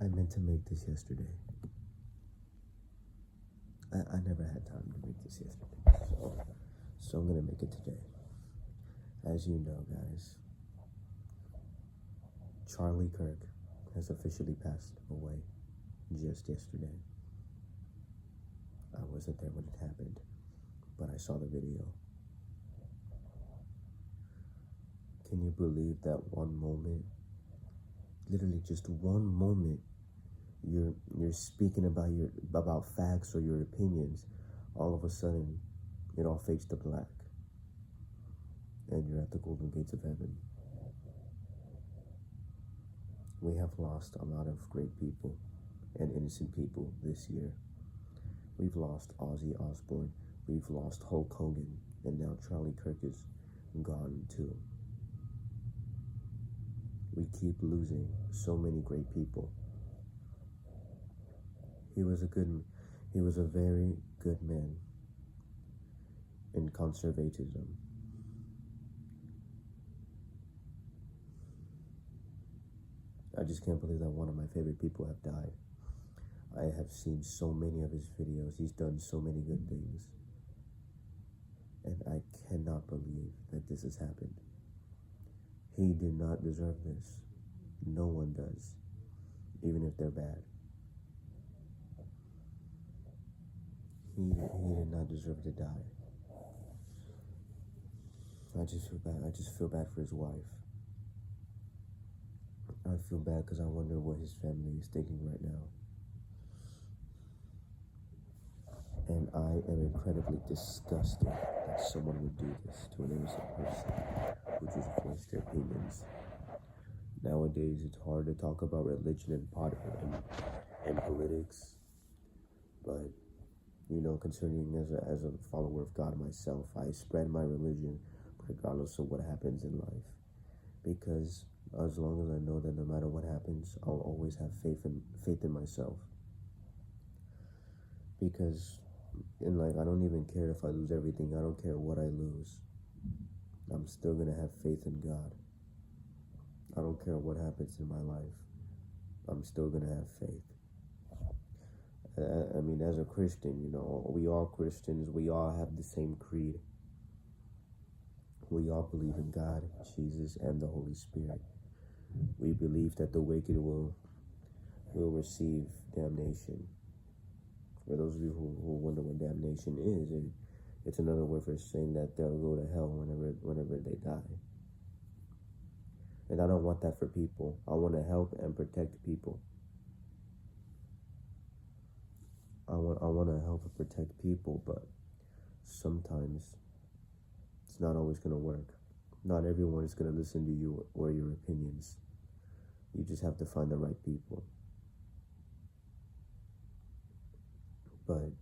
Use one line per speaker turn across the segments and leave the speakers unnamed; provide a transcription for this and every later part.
I meant to make this yesterday. I never had time to make this yesterday, so I'm gonna make it today. As you know, guys, Charlie Kirk has officially passed away just yesterday. I wasn't there when it happened, but I saw the video. Can you believe that one moment, literally just one moment, you're speaking about facts or your opinions, all of a sudden it all fades to black and you're at the golden gates of heaven. We have lost a lot of great people and innocent people this year. We've lost Ozzy Osbourne, we've lost Hulk Hogan, and now Charlie Kirk is gone too. We keep losing so many great people. He was a very good man in conservatism. I just can't believe that one of my favorite people have died. I have seen so many of his videos. He's done so many good things. And I cannot believe that this has happened. He did not deserve this. No one does, even if they're bad. He did not deserve to die. I just feel bad. I just feel bad for his wife. I feel bad because I wonder what his family is thinking right now. And I am incredibly disgusted that someone would do this to an innocent person who just voiced their opinions. Nowadays, it's hard to talk about religion and politics, but you know, concerning as a follower of God myself, I spread my religion regardless of what happens in life, because as long as I know that no matter what happens, I'll always have faith in myself. Because in life, I don't even care if I lose everything. I don't care what I lose. I'm still gonna have faith in God. I don't care what happens in my life. I'm still gonna have faith. I mean, as a Christian, you know, we are Christians. We all have the same creed. We all believe in God, Jesus, and the Holy Spirit. We believe that the wicked will receive damnation. For those of you who wonder what damnation is, it's another word for saying that they'll go to hell whenever they die. And I don't want that for people. I want to help and protect people. I want to help and protect people, but sometimes it's not always going to work. Not everyone is going to listen to you or your opinions. You just have to find the right people. But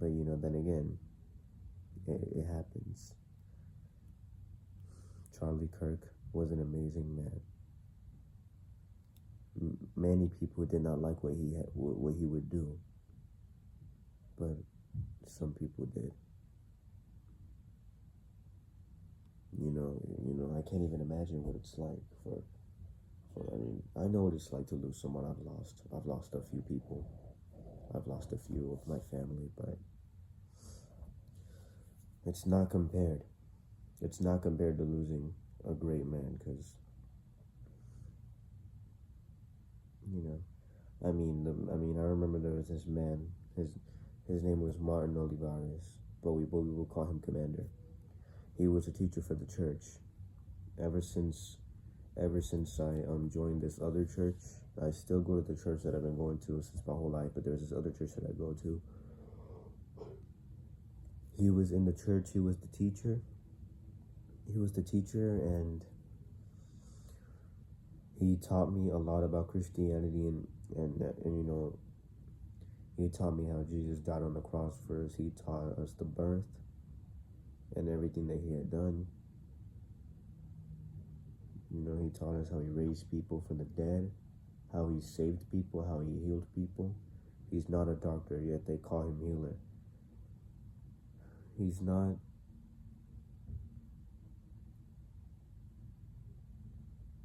you know, then again, it happens. Charlie Kirk was an amazing man. Many people did not like what he would do, but some people did. You know, I can't even imagine what it's like for I mean, I know what it's like to lose someone I've lost. I've lost a few people. I've lost a few of my family, but it's not compared. It's not compared to losing a great man, because, you know, I remember there was this man. His name was Martin Olivares, but we would call him Commander. He was a teacher for the church. Ever since I joined this other church, I still go to the church that I've been going to since my whole life, but there's this other church that I go to. He was in the church. He was the teacher. And he taught me a lot about Christianity, and you know, he taught me how Jesus died on the cross for us. He taught us the birth and everything that he had done. You know, he taught us how he raised people from the dead, how he saved people, how he healed people. He's not a doctor, yet they call him healer. He's not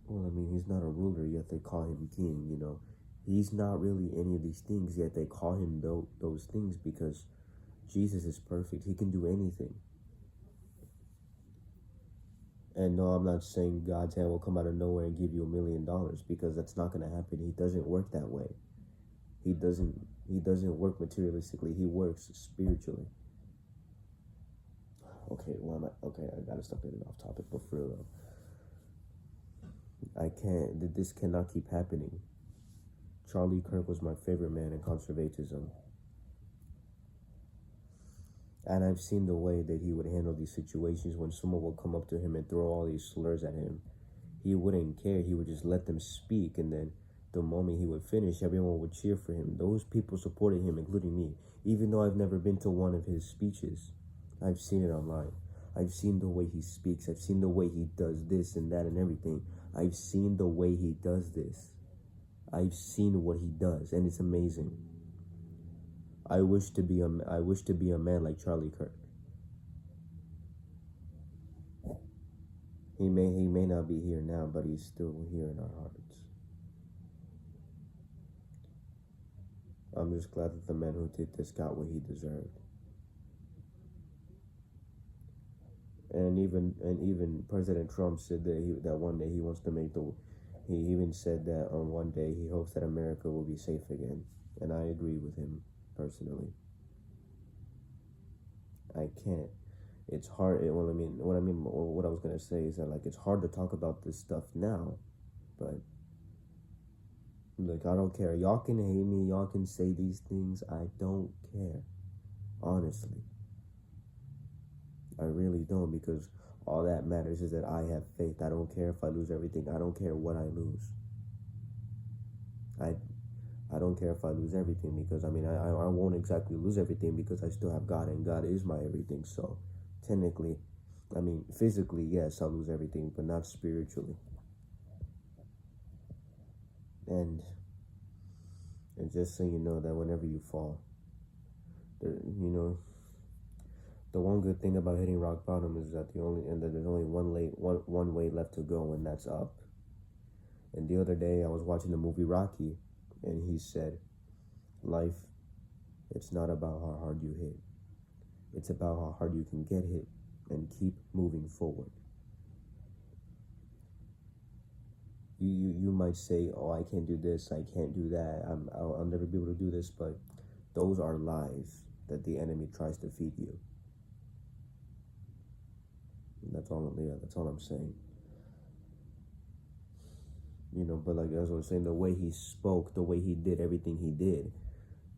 a ruler, yet they call him king, you know. He's not really any of these things, yet they call him those things because Jesus is perfect. He can do anything. And no, I'm not saying God's hand will come out of nowhere and give you $1 million, because that's not going to happen. He doesn't work that way. He doesn't work materialistically. He works spiritually. Okay, I gotta stop getting off topic, but for real though, this cannot keep happening. Charlie Kirk was my favorite man in conservatism. And I've seen the way that he would handle these situations when someone would come up to him and throw all these slurs at him. He wouldn't care. He would just let them speak, and then the moment he would finish, everyone would cheer for him. Those people supported him, including me. Even though I've never been to one of his speeches, I've seen it online. I've seen the way he speaks. I've seen the way he does this and that and everything. I've seen the way he does this. I've seen what he does, and it's amazing. I wish to be a man like Charlie Kirk. He may not be here now, but he's still here in our hearts. I'm just glad that the man who did this got what he deserved. And even President Trump said that one day he wants to make he even said that on one day he hopes that America will be safe again. And I agree with him personally. I can't. It's hard. What I was gonna say is that, like, it's hard to talk about this stuff now, but look, I don't care. Y'all can hate me. Y'all can say these things. I don't care. Honestly, I really don't, because all that matters is that I have faith. I don't care if I lose everything. I don't care what I lose. I don't care if I lose everything, because I won't exactly lose everything, because I still have God, and God is my everything. So technically, physically, yes, I'll lose everything, but not spiritually. And just so you know that whenever you fall, the one good thing about hitting rock bottom is that there's only one way left to go, and that's up. And the other day I was watching the movie Rocky, and he said, life, it's not about how hard you hit. It's about how hard you can get hit and keep moving forward. You might say, oh, I can't do this, I can't do that, I'll never be able to do this, but those are lies that the enemy tries to feed you. And that's all I'm saying. But like as I was saying, the way he spoke, the way he did everything he did,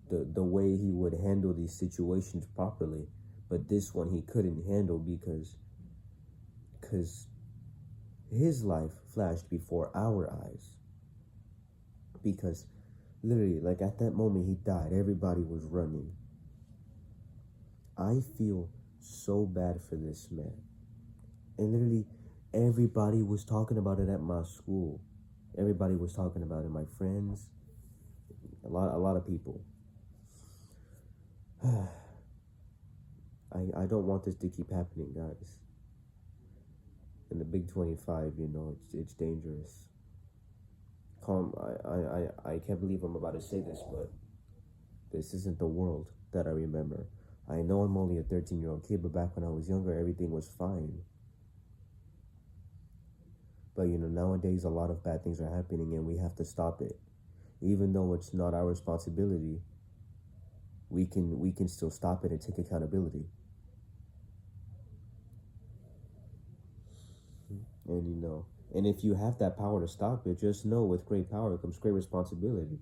the way he would handle these situations properly, but this one he couldn't handle because his life flashed before our eyes. Because literally, like at that moment he died, everybody was running. I feel so bad for this man. And literally everybody was talking about it at my school. Everybody was talking about it, my friends, a lot of people. I don't want this to keep happening, guys. In the Big 25, it's dangerous. I can't believe I'm about to say this, but this isn't the world that I remember. I know I'm only a 13-year-old kid, but back when I was younger, everything was fine. But nowadays a lot of bad things are happening, and we have to stop it. Even though it's not our responsibility, we can still stop it and take accountability. And if you have that power to stop it, just know with great power comes great responsibility.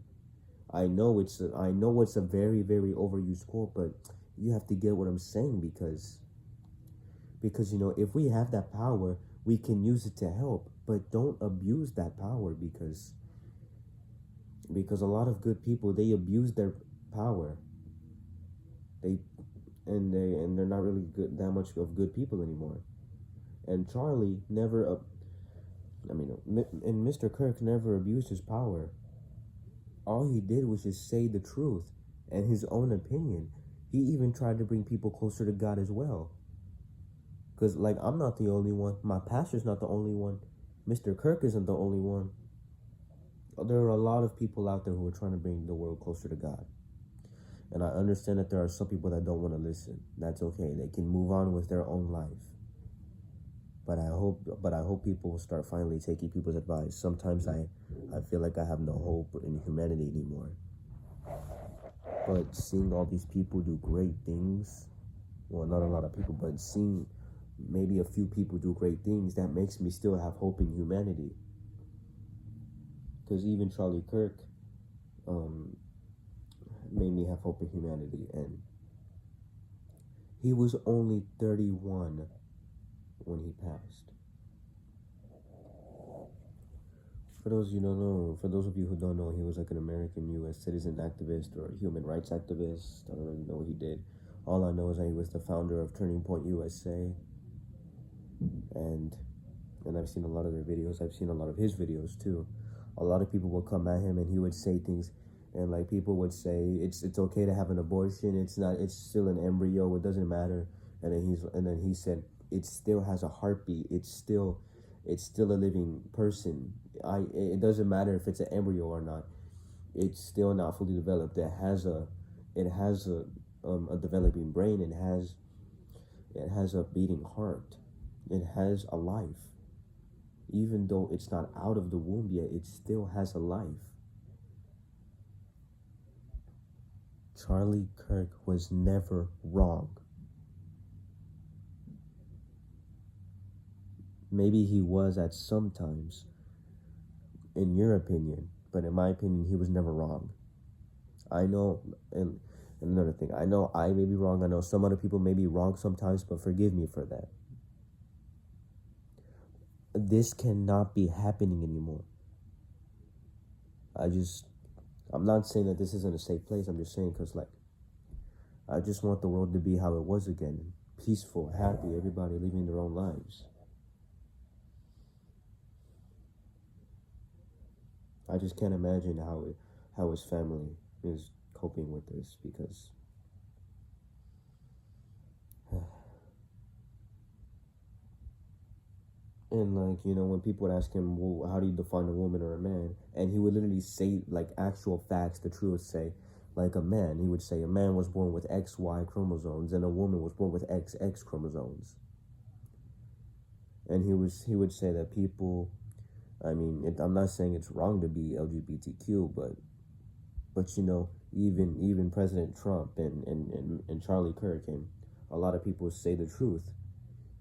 I know it's a very, very overused quote, but you have to get what I'm saying, because if we have that power, we can use it to help, but don't abuse that power, because a lot of good people, they abuse their power. They're not really that much of good people anymore. And Charlie never, and Mr. Kirk never abused his power. All he did was just say the truth and his own opinion. He even tried to bring people closer to God as well. Because, like, I'm not the only one. My pastor's not the only one. Mr. Kirk isn't the only one. there are a lot of people out there who are trying to bring the world closer to God. And I understand that there are some people that don't want to listen. That's okay. They can move on with their own life. But I hope people will start finally taking people's advice. Sometimes I feel like I have no hope in humanity anymore. But seeing all these people do great things, well, not a lot of people, but seeing maybe a few people do great things, that makes me still have hope in humanity. Because even Charlie Kirk made me have hope in humanity, and he was only 31 when he passed. For those of you who don't know, he was like an American U.S. citizen activist or human rights activist. I don't really know what he did. All I know is that he was the founder of Turning Point USA, and I've seen a lot of their videos. I've seen a lot of his videos too. A lot of people would come at him, and he would say things, and like people would say it's okay to have an abortion. It's not. It's still an embryo. It doesn't matter. And then he said it still has a heartbeat. It's still a living person. It doesn't matter if it's an embryo or not. It's still not fully developed. It has a developing brain. It has a beating heart. It has a life. Even though it's not out of the womb yet, it still has a life. Charlie Kirk was never wrong. Maybe he was at some times, in your opinion, but in my opinion, he was never wrong. I know, and another thing, I know I may be wrong. I know some other people may be wrong sometimes, but forgive me for that. This cannot be happening anymore. I'm not saying that this isn't a safe place. I'm just saying because, like, I just want the world to be how it was again. Peaceful, happy, everybody living their own lives. I just can't imagine how his family is coping with this, because and like, when people would ask him, well, how do you define a woman or a man, and he would literally say like actual facts, the truth, say like a man, he would say a man was born with XY chromosomes and a woman was born with XX chromosomes. And he would say that people, I mean, I'm not saying it's wrong to be LGBTQ, but even President Trump and Charlie Kirk and a lot of people say the truth.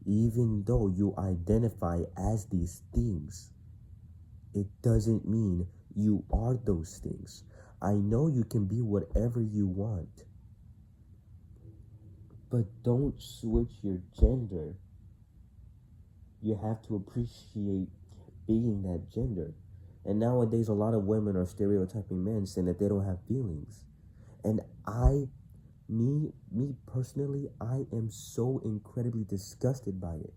Even though you identify as these things, it doesn't mean you are those things. I know you can be whatever you want, but don't switch your gender. You have to appreciate being that gender. And nowadays, a lot of women are stereotyping men, saying that they don't have feelings. And me personally, I am so incredibly disgusted by it.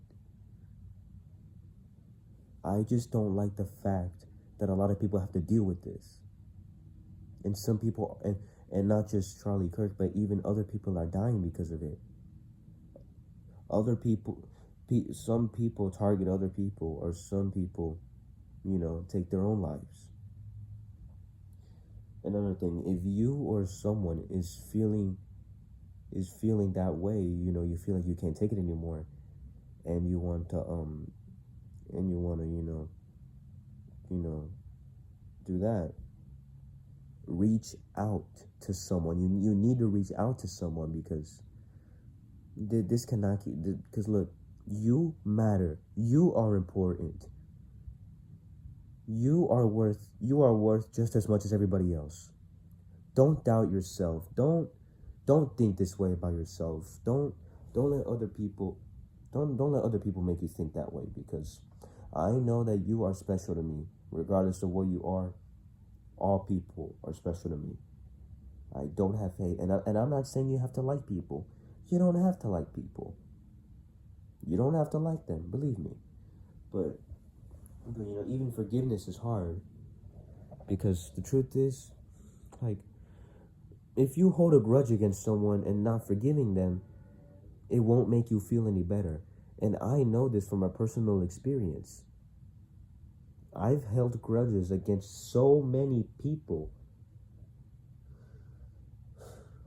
I just don't like the fact that a lot of people have to deal with this. And some people, and not just Charlie Kirk, but even other people are dying because of it. Other people, some people target other people, or some people, take their own lives. Another thing, if you or someone is feeling that way, you feel like you can't take it anymore, and you want to do that, reach out to someone. You need to reach out to someone, because this cannot keep, because look, you matter. You are important. You are worth just as much as everybody else. Don't doubt yourself. Don't think this way about yourself. Don't let other people make you think that way, because I know that you are special to me, regardless of what you are. All people are special to me. I don't have hate, and I'm not saying you have to like people. You don't have to like people. You don't have to like them, believe me. But even forgiveness is hard, because the truth is, like, if you hold a grudge against someone and not forgiving them, it won't make you feel any better. And I know this from my personal experience. I've held grudges against so many people.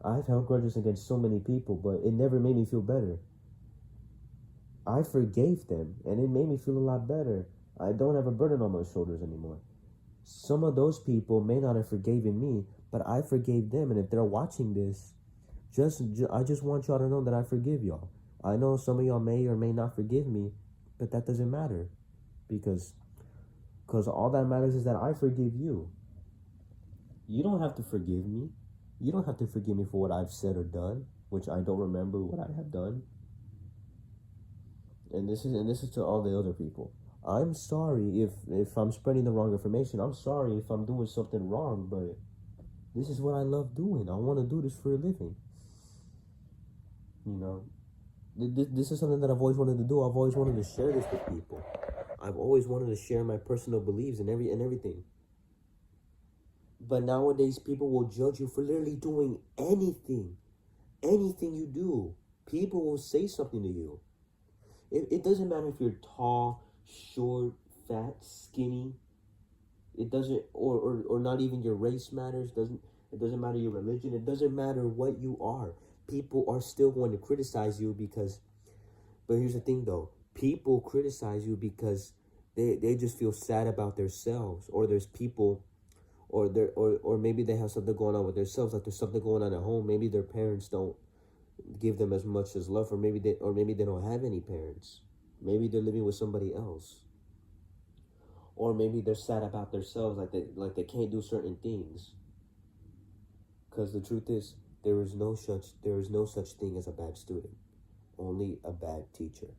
I've held grudges against so many people, but it never made me feel better. I forgave them, and it made me feel a lot better. I don't have a burden on my shoulders anymore. Some of those people may not have forgiven me, but I forgave them, and if they're watching this, I just want y'all to know that I forgive y'all. I know some of y'all may or may not forgive me, but that doesn't matter, because all that matters is that I forgive you. You don't have to forgive me. You don't have to forgive me for what I've said or done, which I don't remember what I have done. And this is to all the other people. I'm sorry if I'm spreading the wrong information. I'm sorry if I'm doing something wrong, but this is what I love doing. I want to do this for a living. You know, this is something that I've always wanted to do. I've always wanted to share this with people. I've always wanted to share my personal beliefs and everything. But nowadays, people will judge you for literally doing anything. Anything you do, people will say something to you. It doesn't matter if you're tall, short, fat, skinny. It doesn't, or not even your race matters. It doesn't matter your religion. It doesn't matter what you are. People are still going to criticize you because. But here's the thing, though. People criticize you because they just feel sad about themselves, or there's people, or maybe they have something going on with themselves, like there's something going on at home. Maybe their parents don't give them as much as love, or maybe they don't have any parents. Maybe they're living with somebody else, or maybe they're sad about themselves, like they can't do certain things. Because the truth is, there is no such thing as a bad student, only a bad teacher.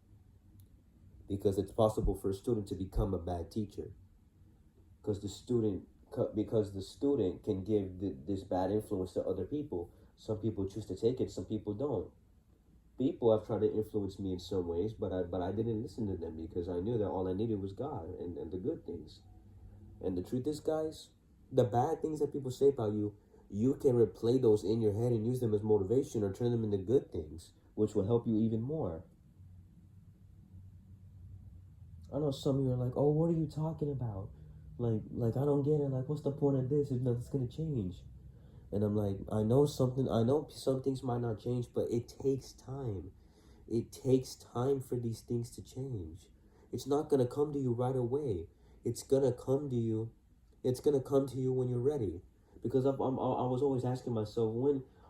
Because it's possible for a student to become a bad teacher, because the student can give this bad influence to other people. Some people choose to take it, some people don't. People have tried to influence me in some ways, but I didn't listen to them, because I knew that all I needed was God and the good things. And the truth is, guys, the bad things that people say about you, you can replay those in your head and use them as motivation, or turn them into good things, which will help you even more. I know some of you are like, oh, what are you talking about? Like I don't get it. Like, what's the point of this if nothing's going to change? And I'm like, I know some things might not change, but it takes time. It takes time for these things to change. It's not going to come to you right away. It's going to come to you. It's going to come to you when you're ready. Because I was always asking myself,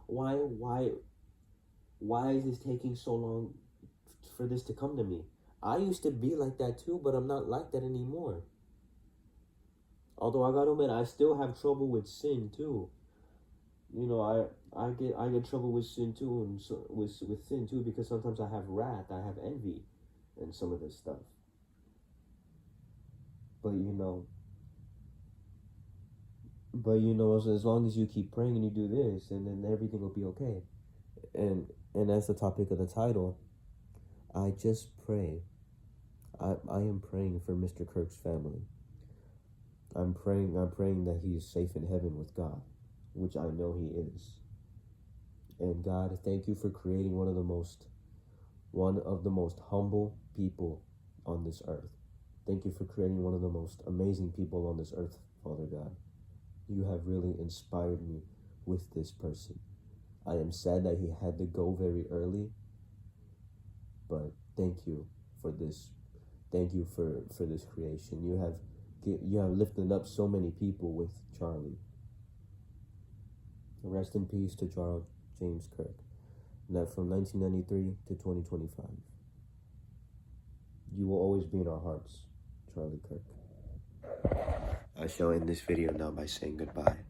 why is this taking so long for this to come to me? I used to be like that too, but I'm not like that anymore. Although I gotta admit, I still have trouble with sin too. You know, I get trouble with sin too, and so, with sin too, because sometimes I have wrath, I have envy, and some of this stuff. But you know, as long as you keep praying and you do this, and then everything will be okay. And as the topic of the title, I just pray. I am praying for Mr. Kirk's family. I'm praying that he is safe in heaven with God, which I know he is. And God, thank you for creating one of the most humble people on this earth. Thank you for creating one of the most amazing people on this earth, Father God. You have really inspired me with this person. I am sad that he had to go very early, but thank you for this. Thank you for this creation. You have lifted up so many people with Charlie. Rest in peace to Charlie James Kirk. Now, from 1993 to 2025. You will always be in our hearts, Charlie Kirk. I shall end this video now by saying goodbye.